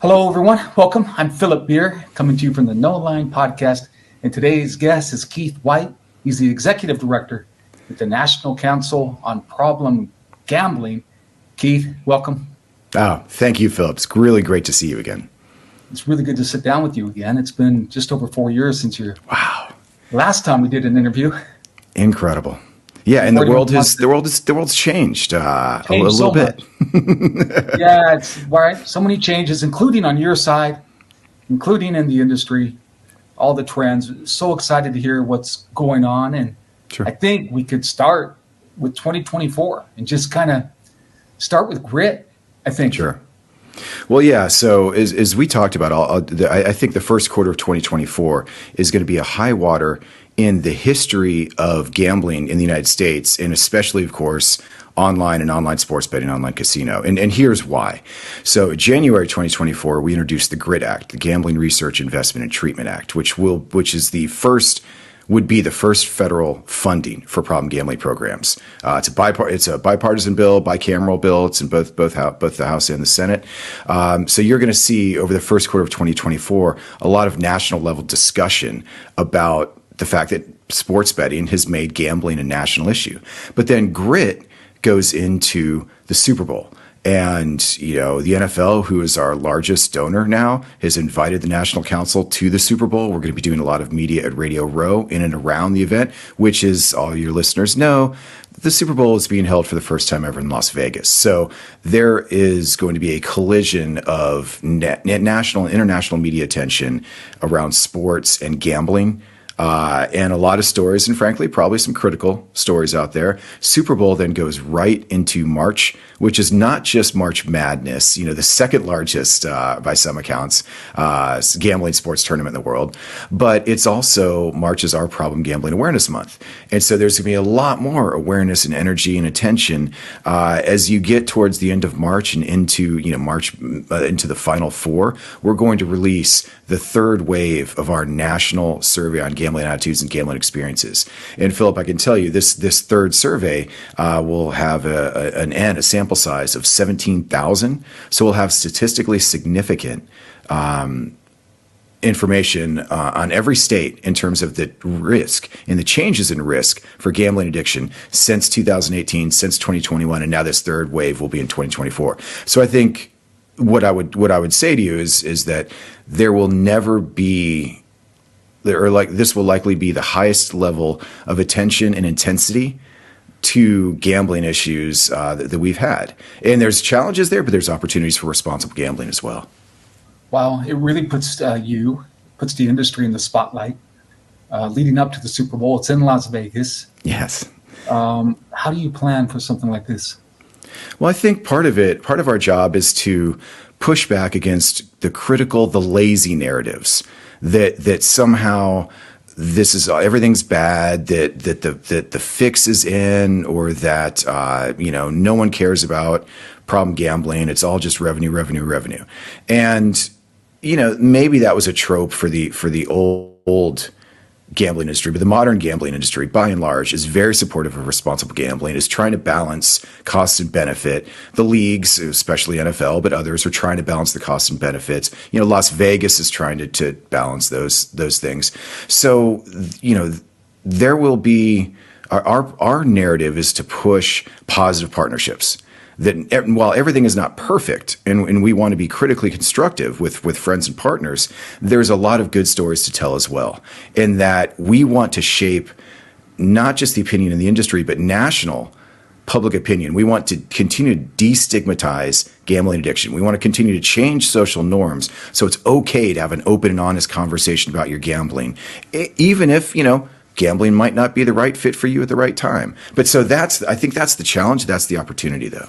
Hello, everyone. Welcome. I'm Philip Beer, coming to you from the No Line podcast. And today's guest is Keith Whyte. He's the executive director at the National Council on Problem Gambling. Keith, welcome. Oh, thank you, Philip. It's really great to see you again. It's really good to sit down with you again. It's been just over 4 years since your Wow. last time we did an interview. Incredible. Yeah, and the world's changed a little bit. Yeah, it's right. So many changes, including on your side, including in the industry, all the trends. So excited to hear what's going on, and Sure. I think we could start with 2024 and just kind of start with grit. I think. Sure. Well, yeah. So as we talked about, I think the first quarter of 2024 is going to be a high water in the history of gambling in the United States, and especially, of course, online and online sports betting, online casino. And here's why. So January 2024, we introduced the GRIT Act, the Gambling Research Investment and Treatment Act, which would be the first federal funding for problem gambling programs. It's a bipartisan bill, bicameral bill. It's in both the House and the Senate. So you're going to see over the first quarter of 2024 a lot of national level discussion about the fact that sports betting has made gambling a national issue. But then grit goes into the Super Bowl. And, the NFL, who is our largest donor now, has invited the National Council to the Super Bowl. We're going to be doing a lot of media at Radio Row in and around the event, which, is all your listeners know, the Super Bowl is being held for the first time ever in Las Vegas. So there is going to be a collision of national and international media attention around sports and gambling. And a lot of stories, and frankly, probably some critical stories out there. Super Bowl then goes right into March, which is not just March Madness, the second largest, by some accounts, gambling sports tournament in the world. But it's also March is our Problem Gambling Awareness Month. And so there's going to be a lot more awareness and energy and attention as you get towards the end of March and into, March into the final four. We're going to release the third wave of our national survey on gambling attitudes and gambling experiences. And Philip, I can tell you this third survey will have a sample size of 17,000. So we'll have statistically significant information on every state in terms of the risk and the changes in risk for gambling addiction since 2018, since 2021, and now this third wave will be in 2024. So I think what I would say to you is that there will never be, this will likely be the highest level of attention and intensity to gambling issues that we've had. And there's challenges there, but there's opportunities for responsible gambling as well. Wow, it really puts the industry in the spotlight leading up to the Super Bowl. It's in Las Vegas. Yes. How do you plan for something like this? Well, I think part of our job is to push back against the lazy narratives that somehow everything's bad, that the fix is in, or that no one cares about problem gambling. It's all just revenue. And maybe that was a trope for the old gambling industry, but the modern gambling industry, by and large, is very supportive of responsible gambling, is trying to balance cost and benefit. The leagues, especially NFL, but others, are trying to balance the cost and benefits. Las Vegas is trying to balance those things. So, there will be our narrative is to push positive partnerships. That while everything is not perfect, and we want to be critically constructive with friends and partners, there's a lot of good stories to tell as well. In that we want to shape not just the opinion in the industry, but national public opinion. We want to continue to destigmatize gambling addiction. We want to continue to change social norms so it's okay to have an open and honest conversation about your gambling, even if, gambling might not be the right fit for you at the right time. But so I think that's the challenge. That's the opportunity, though.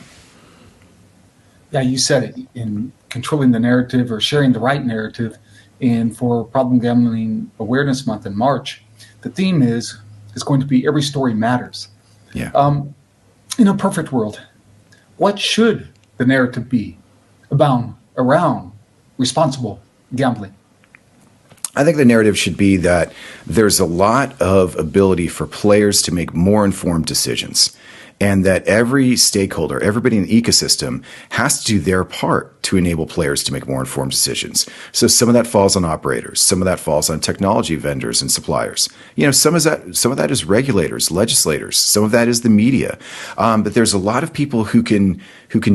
Yeah, you said it, in controlling the narrative or sharing the right narrative. And for Problem Gambling Awareness Month in March, the theme is going to be every story matters. Yeah. In a perfect world, what should the narrative be around responsible gambling? I think the narrative should be that there's a lot of ability for players to make more informed decisions. and that every stakeholder, everybody in the ecosystem has to do their part to enable players to make more informed decisions. So some of that falls on operators, some of that falls on technology vendors and suppliers. Some of that is regulators, legislators, some of that is the media. But there's a lot of people who can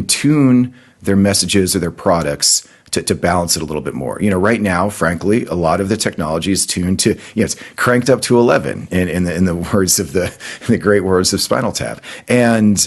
tune their messages or their products to balance it a little bit more. Right now, frankly, a lot of the technology is tuned to, it's cranked up to 11 in the words of the great words of Spinal Tap. And,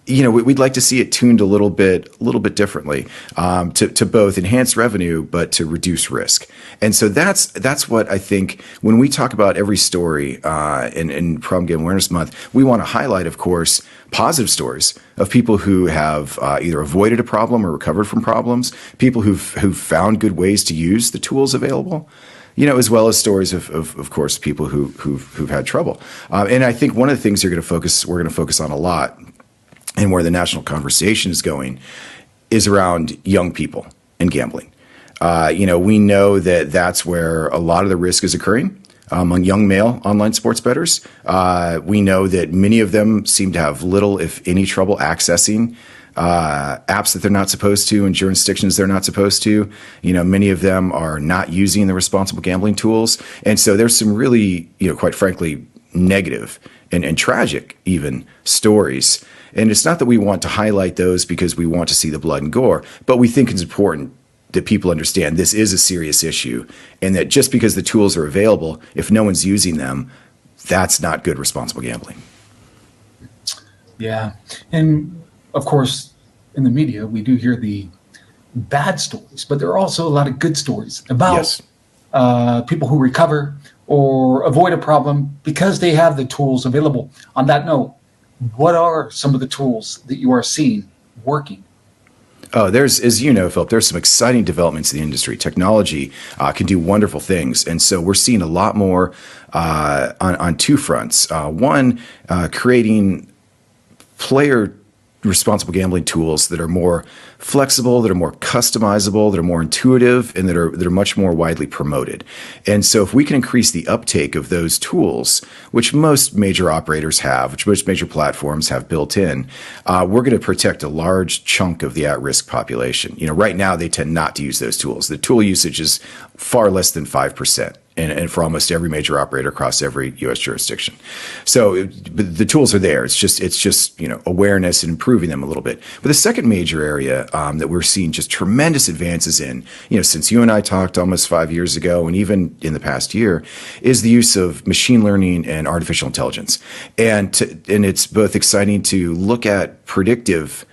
we'd like to see it tuned a little bit differently, to both enhance revenue, but to reduce risk. And so that's what I think when we talk about every story, in Problem Gambling Awareness Month, we want to highlight, of course, positive stories of people who have either avoided a problem or recovered from problems, people who've found good ways to use the tools available, as well as stories of course, people who've had trouble. And I think one of the things we're going to focus on a lot, and where the national conversation is going, is around young people and gambling. We know that that's where a lot of the risk is occurring among young male online sports bettors. We know that many of them seem to have little, if any, trouble accessing apps that they're not supposed to in jurisdictions they're not supposed to. Many of them are not using the responsible gambling tools. And so there's some really, quite frankly, negative and tragic even stories. And it's not that we want to highlight those because we want to see the blood and gore, but we think it's important that people understand this is a serious issue, and that just because the tools are available, if no one's using them, that's not good responsible gambling. Yeah. And of course, in the media, we do hear the bad stories, but there are also a lot of good stories about people who recover or avoid a problem because they have the tools available. On that note, what are some of the tools that you are seeing working? Oh, as you know, Philip, there's some exciting developments in the industry. Technology can do wonderful things. And so we're seeing a lot more on two fronts. One, creating player responsible gambling tools that are more flexible, that are more customizable, that are more intuitive, and that are much more widely promoted. And so if we can increase the uptake of those tools, which most major operators have, which most major platforms have built in, we're going to protect a large chunk of the at-risk population. Right now they tend not to use those tools. The tool usage is far less than 5%. And for almost every major operator across every U.S. jurisdiction. So the tools are there. It's just awareness and improving them a little bit. But the second major area that we're seeing just tremendous advances in, since you and I talked almost 5 years ago, and even in the past year, is the use of machine learning and artificial intelligence. And it's both exciting to look at predictive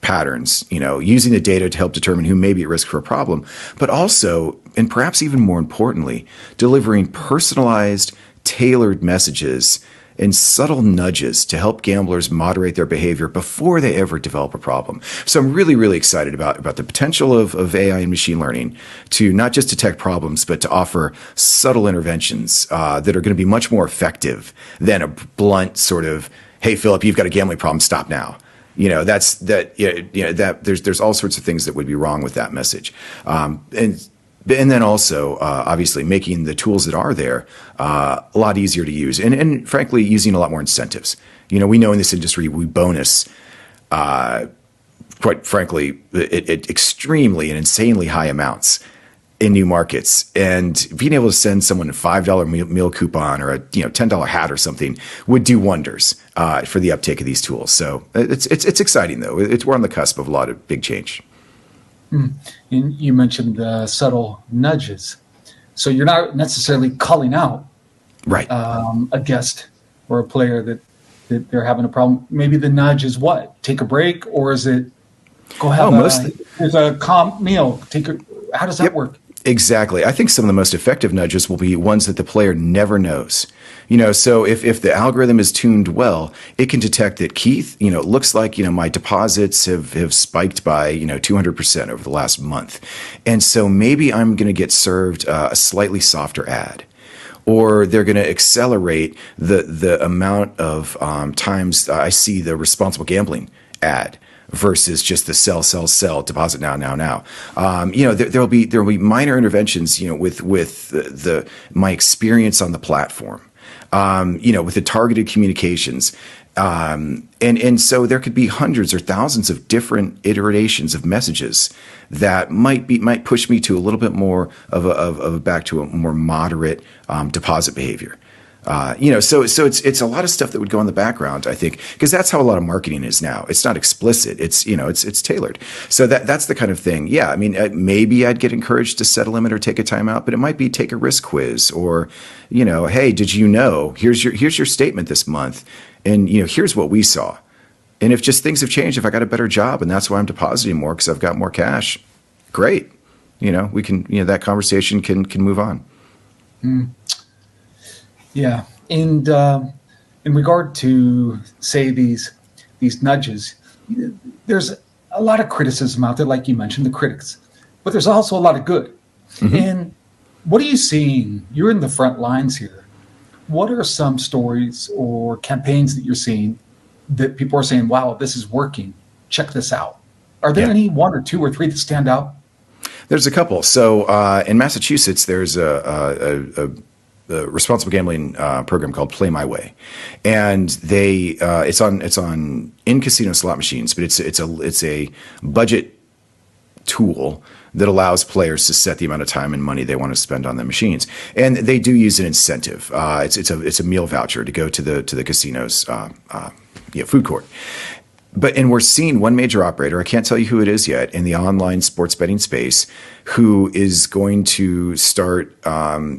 patterns, using the data to help determine who may be at risk for a problem, but also, and perhaps even more importantly, delivering personalized, tailored messages and subtle nudges to help gamblers moderate their behavior before they ever develop a problem. So I'm really, really excited about the potential of AI and machine learning to not just detect problems, but to offer subtle interventions that are going to be much more effective than a blunt sort of, hey, Philip, you've got a gambling problem, stop now. There's all sorts of things that would be wrong with that message. And then also, obviously, making the tools that are there a lot easier to use, and frankly, using a lot more incentives. We know in this industry we bonus, quite frankly, at extremely and insanely high amounts in new markets, and being able to send someone a $5 meal coupon or a $10 hat or something would do wonders for the uptake of these tools. So it's exciting though. We're on the cusp of a lot of big change. And you mentioned the subtle nudges, so you're not necessarily calling out right a guest or a player that they're having a problem. Maybe the nudge is what? Take a break, or is it go have there's a calm meal? How does that work? Exactly. I think some of the most effective nudges will be ones that the player never knows. So if the algorithm is tuned well, it can detect that Keith, it looks like, my deposits have spiked by, 200% over the last month. And so maybe I'm going to get served a slightly softer ad. Or they're going to accelerate the amount of times I see the responsible gambling ad versus just the sell, deposit now. There'll be minor interventions, with my experience on the platform, with the targeted communications, And so there could be hundreds or thousands of different iterations of messages that might push me to a little bit more of a back to a more moderate deposit behavior. So it's a lot of stuff that would go in the background, I think, because that's how a lot of marketing is now. It's not explicit. It's tailored. So that's the kind of thing. Yeah. I mean, maybe I'd get encouraged to set a limit or take a timeout, but it might be take a risk quiz or, hey, did you know, here's your statement this month. And, here's what we saw. And if just things have changed, if I got a better job and that's why I'm depositing more because I've got more cash, great. We can, that conversation can move on. Mm. Yeah. And in regard to, say, these nudges, there's a lot of criticism out there, like you mentioned, the critics, but there's also a lot of good. Mm-hmm. And what are you seeing? You're in the front lines here. What are some stories or campaigns that you're seeing that people are saying, wow, this is working. Check this out. Are there any one or two or three that stand out? There's a couple. So in Massachusetts, there's a responsible gambling program called Play My Way, and it's on in casino slot machines, but it's a budget tool that allows players to set the amount of time and money they want to spend on the machines, and they do use an incentive. It's a meal voucher to go to the casino's food court. And we're seeing one major operator, I can't tell you who it is yet, in the online sports betting space, who is going to start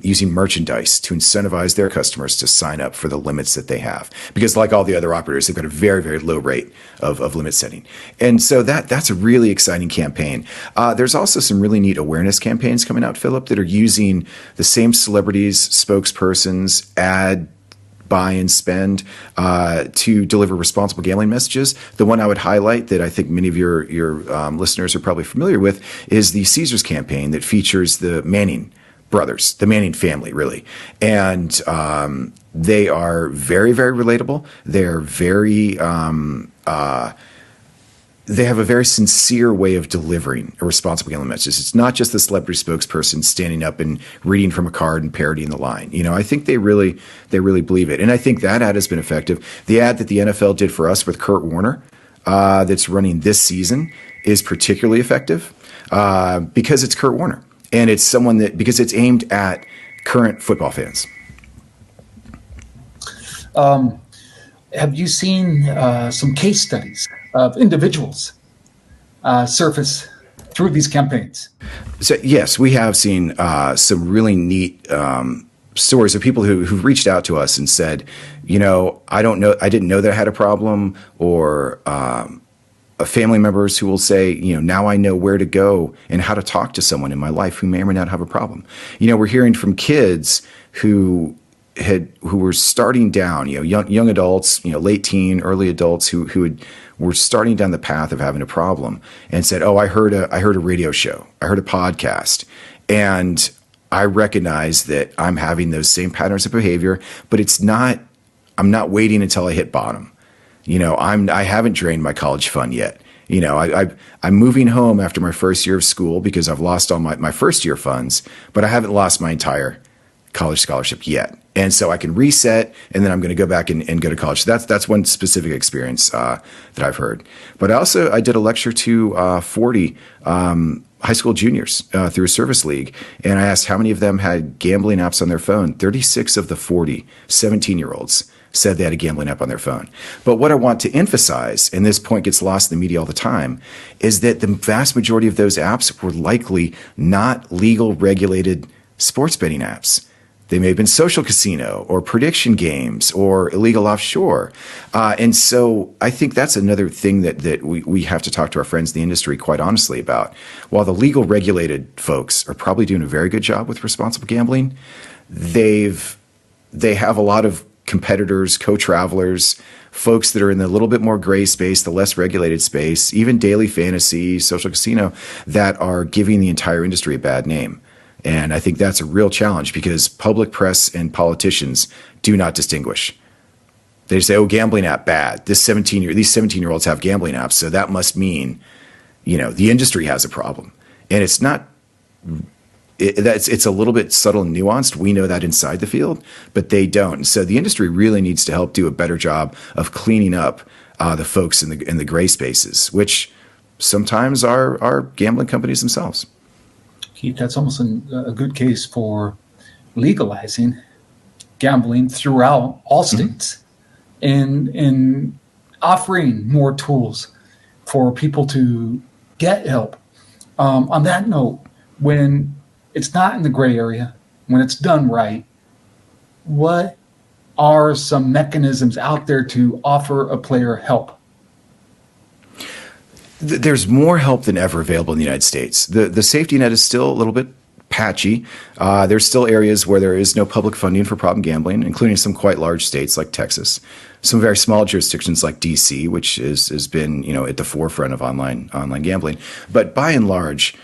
using merchandise to incentivize their customers to sign up for the limits that they have. Because like all the other operators, they've got a very, very low rate of limit setting. And so that's a really exciting campaign. There's also some really neat awareness campaigns coming out, Philip, that are using the same celebrities, spokespersons, buy and spend to deliver responsible gambling messages. The one I would highlight that I think many of your listeners are probably familiar with is the Caesars campaign that features the Manning brothers, the Manning family, really. And they are very, very relatable. They're very they have a very sincere way of delivering a responsible gambling message. It's not just the celebrity spokesperson standing up and reading from a card and parodying the line. I think they really believe it. And I think that ad has been effective. The ad that the NFL did for us with Kurt Warner that's running this season is particularly effective because it's Kurt Warner. And it's because it's aimed at current football fans. Have you seen some case studies of individuals surface through these campaigns? So yes, we have seen some really neat stories of people who've reached out to us and said, I didn't know that I had a problem, or family members who will say, now I know where to go and how to talk to someone in my life who may or may not have a problem. We're hearing from kids who were starting down, young adults, late teen, early adults who were starting down the path of having a problem and said, "Oh, I heard a radio show, I heard a podcast, and I recognize that I'm having those same patterns of behavior, but I'm not waiting until I hit bottom. I haven't drained my college fund yet. I'm moving home after my first year of school because I've lost all my first year funds, but I haven't lost my entire college scholarship yet. And so I can reset, and then I'm going to go back and go to college." So that's one specific experience that I've heard. But I did a lecture to 40 high school juniors through a service league, and I asked how many of them had gambling apps on their phone. 36 of the 40 17-year-olds said they had a gambling app on their phone. But what I want to emphasize, and this point gets lost in the media all the time, is that the vast majority of those apps were likely not legal regulated sports betting apps. They may have been social casino or prediction games or illegal offshore. And so I think that's another thing that we have to talk to our friends in the industry quite honestly about. While the legal regulated folks are probably doing a very good job with responsible gambling, they have a lot of competitors, co-travelers, folks that are in the little bit more gray space, the less regulated space, even daily fantasy, social casino, that are giving the entire industry a bad name. And I think that's a real challenge because public press and politicians do not distinguish. They say, "Oh, gambling app bad. These 17-year-olds have gambling apps, so that must mean, the industry has a problem." And it's not it's a little bit subtle and nuanced. We know that inside the field, but they don't. So the industry really needs to help do a better job of cleaning up the folks in the gray spaces, which sometimes are gambling companies themselves. Keith, that's almost a good case for legalizing gambling throughout all states, and offering more tools for people to get help. On that note, when it's not in the gray area, when it's done right, what are some mechanisms out there to offer a player help? There's more help than ever available in the United States. The safety net is still a little bit patchy. There's still areas where there is no public funding for problem gambling, including some quite large states like Texas, some very small jurisdictions like DC, which has been at the forefront of online gambling. But by and large,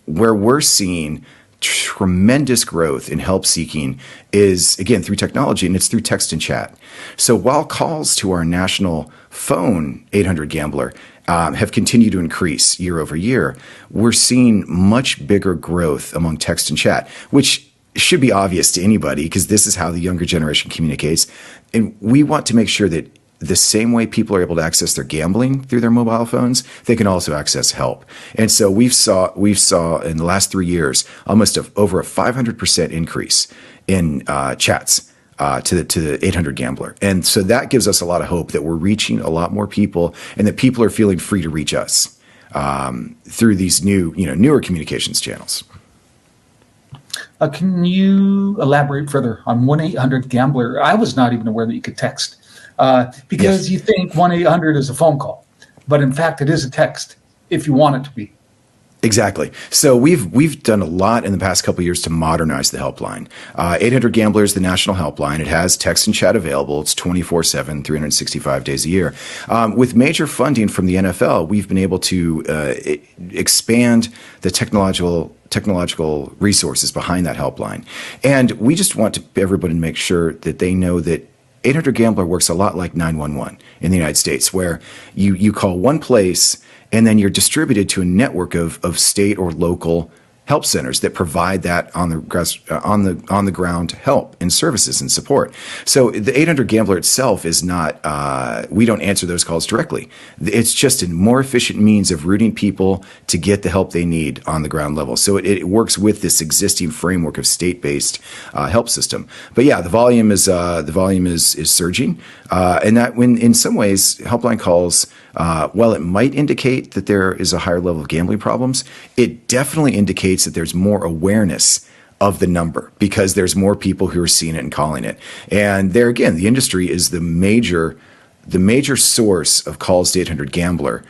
where we're seeing tremendous growth in help seeking is, again, through technology, and it's through text and chat. So while calls to our national phone 800 Gambler have continued to increase year over year, we're seeing much bigger growth among text and chat, which should be obvious to anybody because this is how the younger generation communicates. And we want to make sure that the same way people are able to access their gambling through their mobile phones, they can also access help. And so we've saw in the last 3 years almost over a 500% increase in chats to the 800 Gambler. And so that gives us a lot of hope that we're reaching a lot more people and that people are feeling free to reach us through these newer communications channels. Can you elaborate further on 1-800-GAMBLER? I was not even aware that you could text because you think 1-800 is a phone call, but in fact it is a text if you want it to be. Exactly. So we've done a lot in the past couple of years to modernize the helpline. 800 Gambler is the national helpline. It has text and chat available. It's 24/7, 365 days a year. With major funding from the NFL, we've been able to expand the technological resources behind that helpline. And we just want everybody to make sure that they know that 800 Gambler works a lot like 911 in the United States, where you call one place and then you're distributed to a network of state or local help centers that provide that on the ground help and services and support. So the 800 Gambler itself is not, we don't answer those calls directly. It's just a more efficient means of routing people to get the help they need on the ground level. So it works with this existing framework of state-based help system. But yeah, the volume is surging, and that when in some ways helpline calls, while it might indicate that there is a higher level of gambling problems, it definitely indicates that there's more awareness of the number because there's more people who are seeing it and calling it. And there again, the industry is the major source of calls to 800 Gambler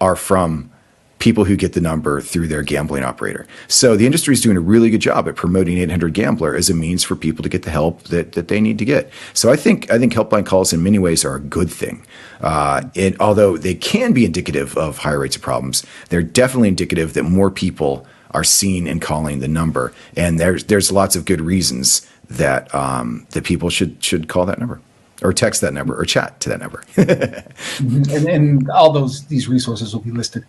are from people who get the number through their gambling operator. So the industry is doing a really good job at promoting 800 Gambler as a means for people to get the help that they need to get. So I think helpline calls in many ways are a good thing. Although they can be indicative of higher rates of problems, they're definitely indicative that more people are seeing and calling the number. And there's lots of good reasons that that people should call that number, or text that number, or chat to that number. and all these resources will be listed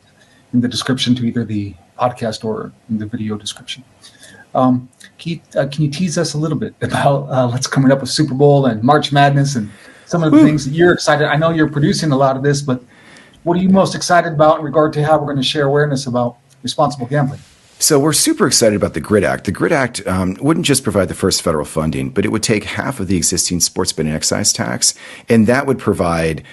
in the description to either the podcast or in the video description. Keith, can you tease us a little bit about what's coming up with Super Bowl and March Madness and some of the things that you're excited? I know you're producing a lot of this, but what are you most excited about in regard to how we're going to share awareness about responsible gambling? So we're super excited about the GRID Act. The GRID Act wouldn't just provide the first federal funding, but it would take half of the existing sports betting excise tax, and that would provide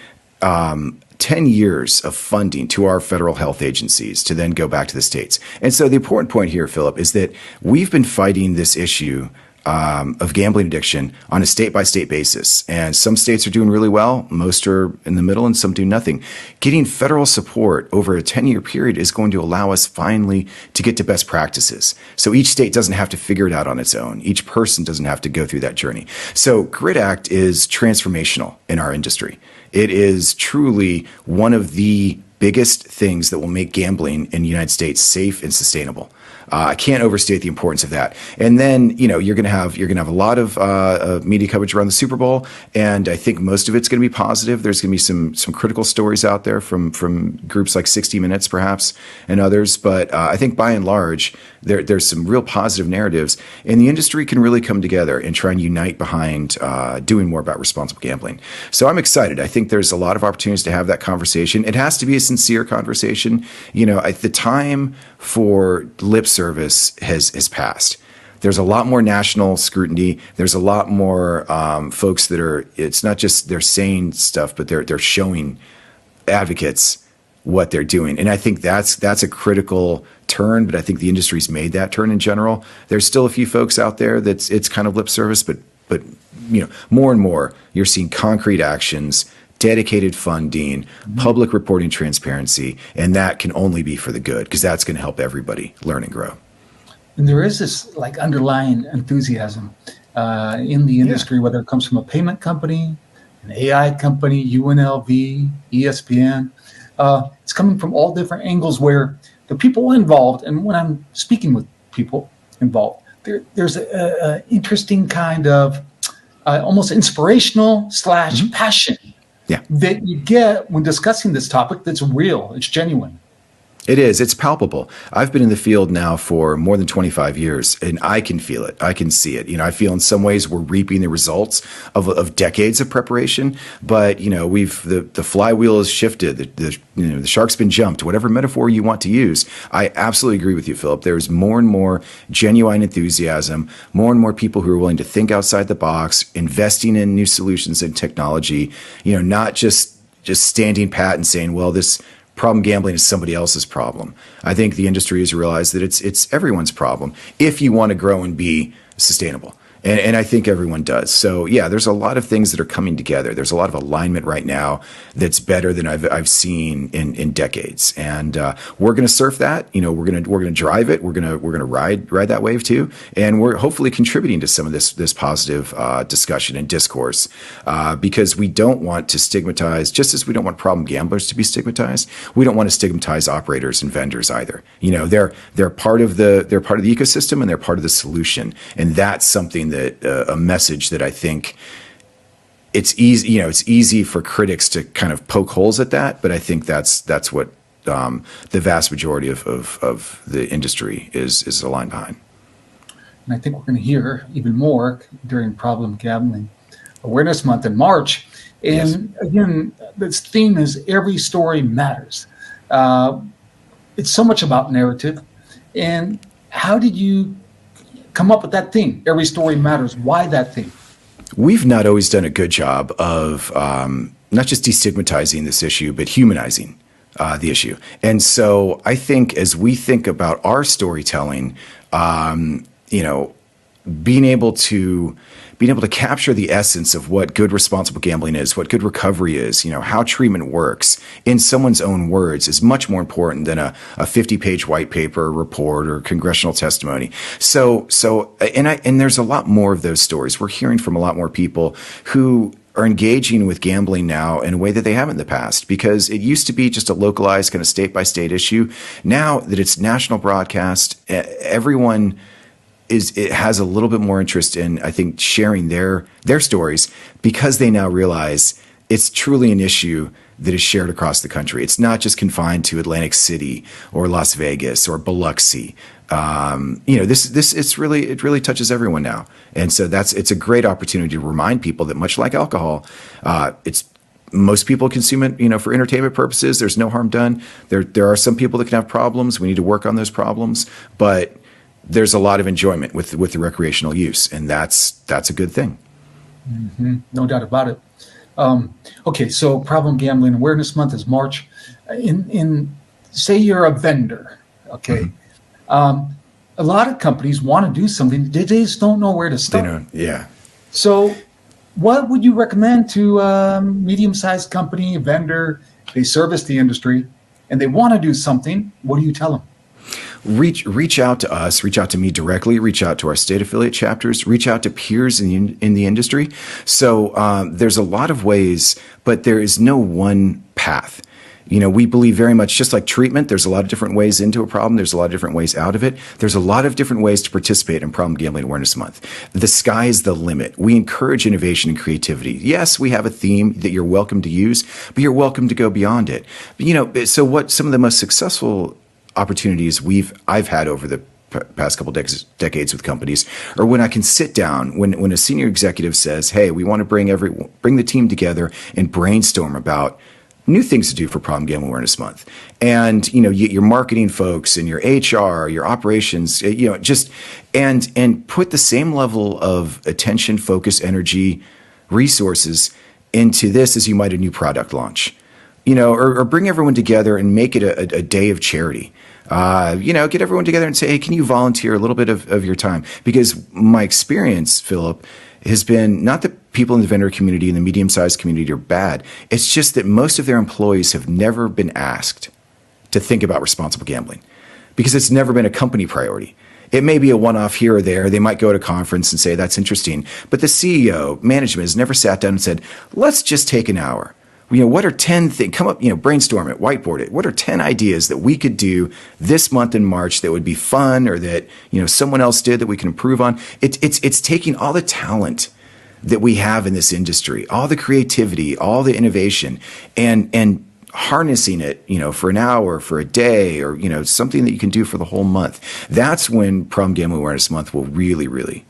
10 years of funding to our federal health agencies to then go back to the states. And so the important point here, Philip, is that we've been fighting this issue of gambling addiction on a state-by-state basis. And some states are doing really well, most are in the middle, and some do nothing. Getting federal support over a 10-year period is going to allow us finally to get to best practices. So each state doesn't have to figure it out on its own. Each person doesn't have to go through that journey. So GRID Act is transformational in our industry. It is truly one of the biggest things that will make gambling in the United States safe and sustainable. I can't overstate the importance of that. And then, you're going to have a lot of media coverage around the Super Bowl, and I think most of it's going to be positive. There's going to be some critical stories out there from groups like 60 Minutes, perhaps, and others. But I think by and large, there's some real positive narratives, and the industry can really come together and try and unite behind doing more about responsible gambling. So I'm excited. I think there's a lot of opportunities to have that conversation. It has to be a sincere conversation. The time for lip service has passed. There's a lot more national scrutiny. There's a lot more folks that are. It's not just they're saying stuff, but they're showing advocates what they're doing. And I think that's a critical turn. But I think the industry's made that turn in general. There's still a few folks out there it's kind of lip service, but more and more you're seeing concrete actions, dedicated funding, public reporting transparency, and that can only be for the good, because that's going to help everybody learn and grow. And there is this underlying enthusiasm in the industry, whether it comes from a payment company, an AI company, UNLV, ESPN. It's coming from all different angles where the people involved, and when I'm speaking with people involved, there's an interesting kind of almost inspirational / passion that you get when discussing this topic that's real, it's genuine. It is. It's palpable. I've been in the field now for more than 25 years, and I can feel it. I can see it. I feel in some ways we're reaping the results of decades of preparation, but the flywheel has shifted. The shark's been jumped. Whatever metaphor you want to use, I absolutely agree with you, Philip. There's more and more genuine enthusiasm, more and more people who are willing to think outside the box, investing in new solutions and technology. Not just standing pat and saying, well, this problem gambling is somebody else's problem. I think the industry has realized that it's everyone's problem if you want to grow and be sustainable. And I think everyone does. So yeah, there's a lot of things that are coming together. There's a lot of alignment right now that's better than I've seen in decades. And we're going to surf that. We're going to drive it. We're going to ride that wave too. And we're hopefully contributing to some of this positive discussion and discourse because we don't want to stigmatize. Just as we don't want problem gamblers to be stigmatized, we don't want to stigmatize operators and vendors either. They're part of the ecosystem, and they're part of the solution. And that's something that a message that I think it's easy. It's easy for critics to kind of poke holes at that, but I think that's what the vast majority of the industry is aligned behind. And I think we're going to hear even more during Problem Gambling Awareness Month in March. And again, this theme is every story matters. It's so much about narrative. And how did you come up with that theme? Every story matters. Why that theme? We've not always done a good job of not just destigmatizing this issue, but humanizing the issue. And so I think as we think about our storytelling, being able to capture the essence of what good responsible gambling is, what good recovery is, how treatment works in someone's own words is much more important than a 50-page white paper report or congressional testimony. So there's a lot more of those stories. We're hearing from a lot more people who are engaging with gambling now in a way that they haven't in the past, because it used to be just a localized kind of state-by-state issue. Now that it's national broadcast, everyone it has a little bit more interest in, I think, sharing their stories, because they now realize it's truly an issue that is shared across the country. It's not just confined to Atlantic City or Las Vegas or Biloxi. It really touches everyone now, and so it's a great opportunity to remind people that, much like alcohol, most people consume it, for entertainment purposes. There's no harm done. There are some people that can have problems. We need to work on those problems, but there's a lot of enjoyment with the recreational use, and that's a good thing. Mm-hmm. No doubt about it. Okay, so Problem Gambling Awareness Month is March. In say you're a vendor, okay. Mm-hmm. A lot of companies want to do something, they just don't know where to start. They don't, yeah. So what would you recommend to a medium-sized company, a vendor? They service the industry, and they want to do something. What do you tell them? Reach out to us, reach out to me directly, reach out to our state affiliate chapters, reach out to peers in the industry. So there's a lot of ways, but there is no one path. We believe very much, just like treatment, there's a lot of different ways into a problem. There's a lot of different ways out of it. There's a lot of different ways to participate in Problem Gambling Awareness Month. The sky is the limit. We encourage innovation and creativity. Yes, we have a theme that you're welcome to use, but you're welcome to go beyond it. So what some of the most successful opportunities I've had over the past couple decades with companies, or when I can sit down, when a senior executive says, "Hey, we want to bring the team together and brainstorm about new things to do for Problem Gambling Awareness Month," and your marketing folks and your HR, your operations, and put the same level of attention, focus, energy, resources into this as you might a new product launch, or bring everyone together and make it a day of charity. Get everyone together and say, "Hey, can you volunteer a little bit of your time?" Because my experience, Philip, has been not that people in the vendor community and the medium-sized community are bad. It's just that most of their employees have never been asked to think about responsible gambling because it's never been a company priority. It may be a one-off here or there. They might go to a conference and say, "That's interesting." But the CEO, management has never sat down and said, "Let's just take an hour. What are 10 things, come up, brainstorm it, whiteboard it. What are 10 ideas that we could do this month in March that would be fun or that, someone else did that we can improve on?" It's taking all the talent that we have in this industry, all the creativity, all the innovation, and harnessing it, for an hour, for a day, or, something that you can do for the whole month. That's when Problem Gambling Awareness Month will really, really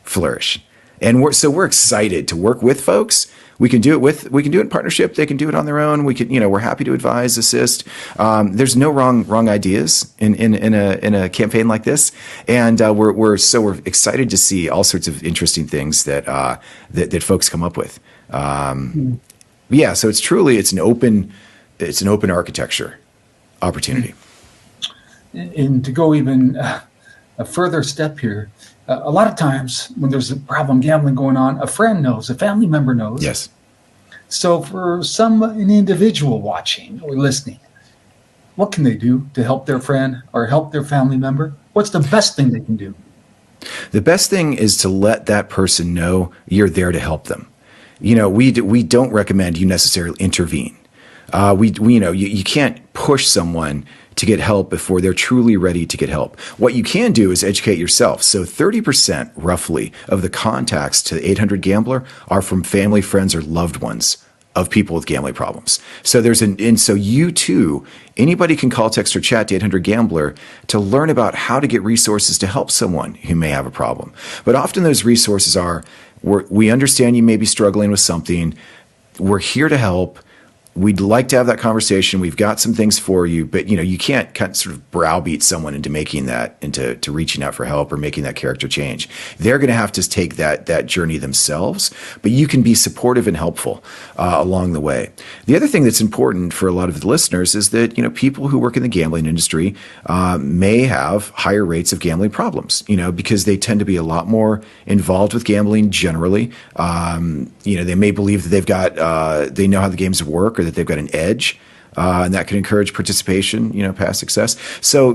flourish. And we're excited to work with folks. We can do it in partnership. They can do it on their own. We're happy to advise, assist. There's no wrong ideas in a campaign like this, and we're excited to see all sorts of interesting things that folks come up with. So it's an open architecture opportunity. And to go even a further step here, a lot of times when there's a problem gambling going on, a friend knows, a family member knows. Yes. So for an individual watching or listening, what can they do to help their friend or help their family member? What's the best thing they can do? The best thing is to let that person know you're there to help them. We don't recommend you necessarily intervene. You can't push someone to get help before they're truly ready to get help. What you can do is educate yourself. So 30% roughly of the contacts to 800 Gambler are from family, friends, or loved ones of people with gambling problems. So so you too, anybody can call, text, or chat to 800 Gambler to learn about how to get resources to help someone who may have a problem. But often those resources are, we understand you may be struggling with something. We're here to help. We'd like to have that conversation. We've got some things for you, but you can't sort of browbeat someone into making that, into reaching out for help or making that character change. They're going to have to take that journey themselves, but you can be supportive and helpful along the way. The other thing that's important for a lot of the listeners is that people who work in the gambling industry may have higher rates of gambling problems, because they tend to be a lot more involved with gambling generally. They may believe that they know how the games work, or that they've got an edge, and that can encourage participation, past success. So,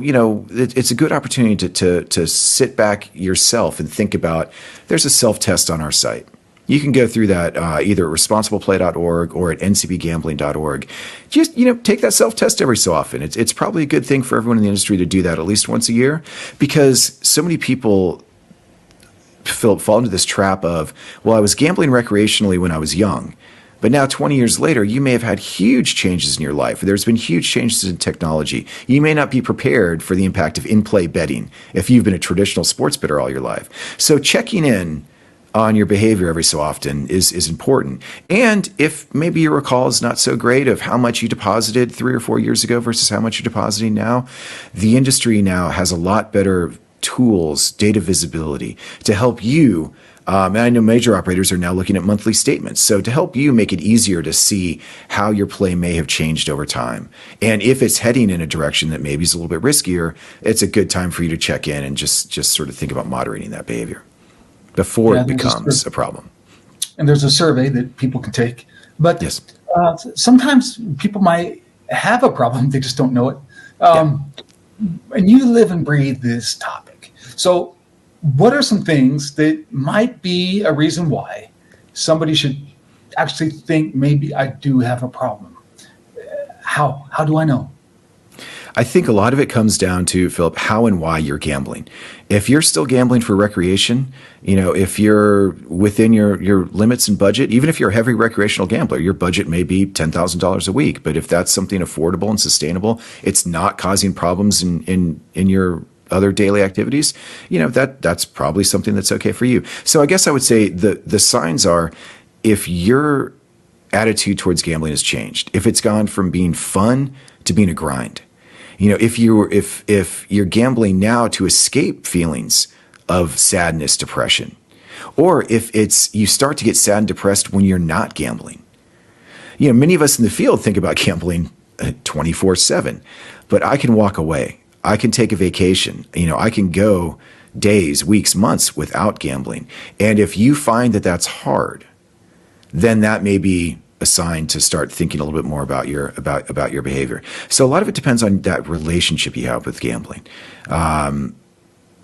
it's a good opportunity to sit back yourself and think about, there's a self-test on our site. You can go through that either at responsibleplay.org or at ncbgambling.org. Just, take that self-test every so often. It's probably a good thing for everyone in the industry to do that at least once a year, because so many people fall into this trap of, well, I was gambling recreationally when I was young. But now 20 years later, you may have had huge changes in your life. There's been huge changes in technology. You may not be prepared for the impact of in-play betting if you've been a traditional sports bettor all your life. So checking in on your behavior every so often is important. And if maybe your recall is not so great of how much you deposited 3 or 4 years ago versus how much you're depositing now, the industry now has a lot better tools, data visibility to help you. And I know major operators are now looking at monthly statements. So to help you make it easier to see how your play may have changed over time. And if it's heading in a direction that maybe is a little bit riskier, it's a good time for you to check in and just sort of think about moderating that behavior before it becomes a problem. And there's a survey that people can take. But yes. Sometimes people might have a problem, they just don't know it. And you live and breathe this topic. So what are some things that might be a reason why somebody should actually think maybe I do have a problem? How do I know? I think a lot of it comes down to, Philip, how and why you're gambling. If you're still gambling for recreation, if you're within your limits and budget, even if you're a heavy recreational gambler, your budget may be $10,000 a week. But if that's something affordable and sustainable, it's not causing problems in your other daily activities, that's probably something that's okay for you. So I guess I would say the signs are, if your attitude towards gambling has changed, if it's gone from being fun to being a grind, if you're gambling now to escape feelings of sadness, depression, or if you start to get sad and depressed when you're not gambling. Many of us in the field think about gambling 24/7, but I can walk away. I can take a vacation. I can go days, weeks, months without gambling. And if you find that that's hard, then that may be a sign to start thinking a little bit more about your behavior. So a lot of it depends on that relationship you have with gambling.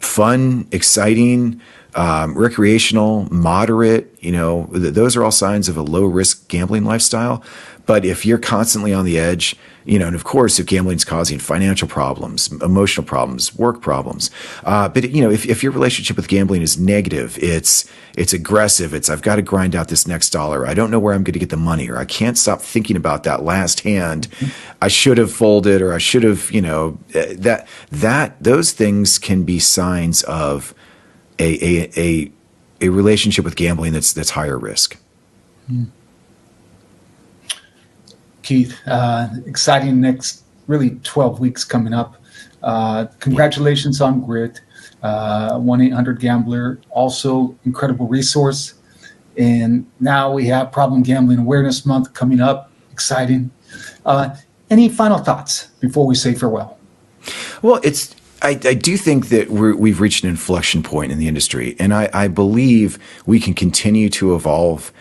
Fun, exciting, recreational, moderate, those are all signs of a low risk gambling lifestyle. But if you're constantly on the edge, and of course, if gambling's causing financial problems, emotional problems, work problems, but if your relationship with gambling is negative, it's aggressive, I've got to grind out this next dollar, I don't know where I'm going to get the money, or I can't stop thinking about that last hand, I should have folded, or I should have, those things can be signs of a relationship with gambling that's higher risk. Keith, exciting next really 12 weeks coming up. Congratulations on Grit, 1-800-GAMBLER, also incredible resource. And now we have Problem Gambling Awareness Month coming up. Exciting. Any final thoughts before we say farewell? Well, I do think that we've reached an inflection point in the industry, and I believe we can continue to evolve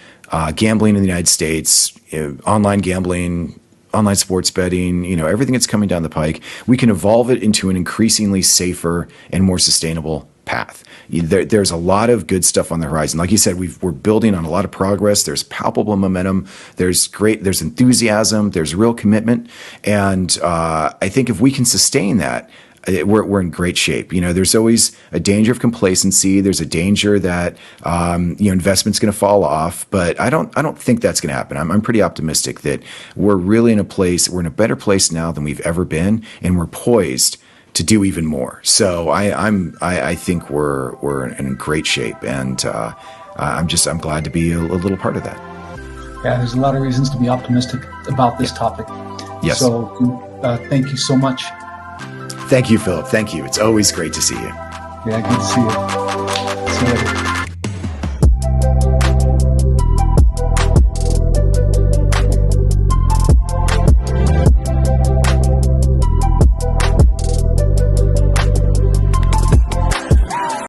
gambling in the United States, online gambling, online sports betting, everything that's coming down the pike. We can evolve it into an increasingly safer and more sustainable path. There's a lot of good stuff on the horizon. Like you said, we're building on a lot of progress. There's palpable momentum. There's enthusiasm. There's real commitment. And I think if we can sustain that, we're in great shape. There's always a danger of complacency. There's a danger that investment's going to fall off, but I don't think that's going to happen. I'm pretty optimistic that we're really in a better place now than we've ever been, and we're poised to do even more. So I think we're in great shape, and I'm glad to be a little part of that. Yeah, there's a lot of reasons to be optimistic about this topic. Yes. So thank you so much. Thank you, Philip. Thank you. It's always great to see you. Yeah, good to see you. See you later.